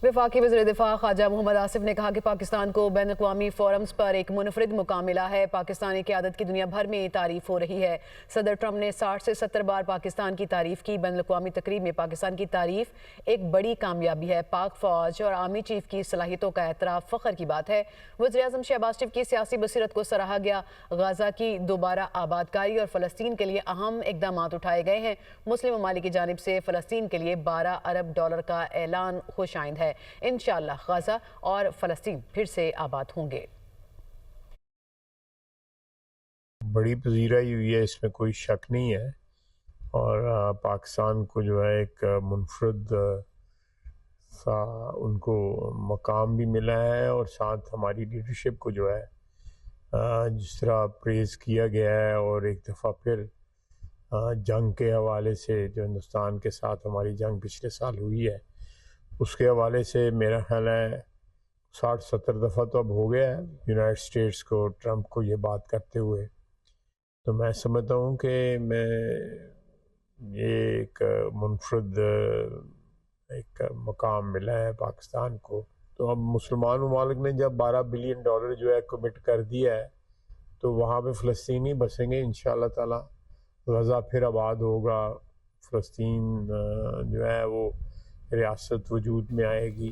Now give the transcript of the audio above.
वफाकी वज़ीर दिफा ख्वाजा मोहम्मद आसिफ ने कहा कि पाकिस्तान को बैन अक़वामी फोरम्स पर एक मुनफरिद मुकाम मिला है। पाकिस्तानी क़यादत की दुनिया भर में तारीफ हो रही है। सदर ट्रंप ने 60 से 70 बार पाकिस्तान की तारीफ की। बैन अक़वामी तकरीब में पाकिस्तान की तारीफ एक बड़ी कामयाबी है। पाक फौज और आर्मी चीफ की सलाहियतों का एतराफ़ फ़ख्र की बात है। वज़ीर आज़म शहबाज शरीफ की सियासी बसीरत को सराहा गया। गाज़ा की दोबारा आबादकारी और फ़लस्तीन के लिए अहम इक़दाम उठाए गए हैं। मुस्लिम ममालिक की जानिब से फ़लस्तीन के लिए $12 अरब का ऐलान खुश आइंद है। इंशाअल्लाह गाज़ा और फ़लस्तीन फिर से आबाद होंगे। बड़ी पजीराई हुई है, इसमें कोई शक नहीं है। और पाकिस्तान को जो है एक मुनफरद सा उनको मकाम भी मिला है, और साथ हमारी लीडरशिप को जो है जिस तरह प्रेज़ किया गया है, और एक दफ़ा फिर जंग के हवाले से जो हिंदुस्तान के साथ हमारी जंग पिछले साल हुई है उसके हवाले से मेरा ख्याल है 60-70 दफ़ा तो अब हो गया है यूनाइटेड स्टेट्स को, ट्रंप को ये बात करते हुए। तो मैं समझता हूँ कि ये एक मुनफरद एक मकाम मिला है पाकिस्तान को। तो अब मुसलमान ममालिक ने जब $12 बिलियन जो है कमिट कर दिया है, तो वहाँ पे फ़लस्तीनी बसेंगे इंशाअल्लाह ताला। गज़ा फिर आबाद होगा, फ़लस्तीन जो है वो रियासत वजूद में आएगी।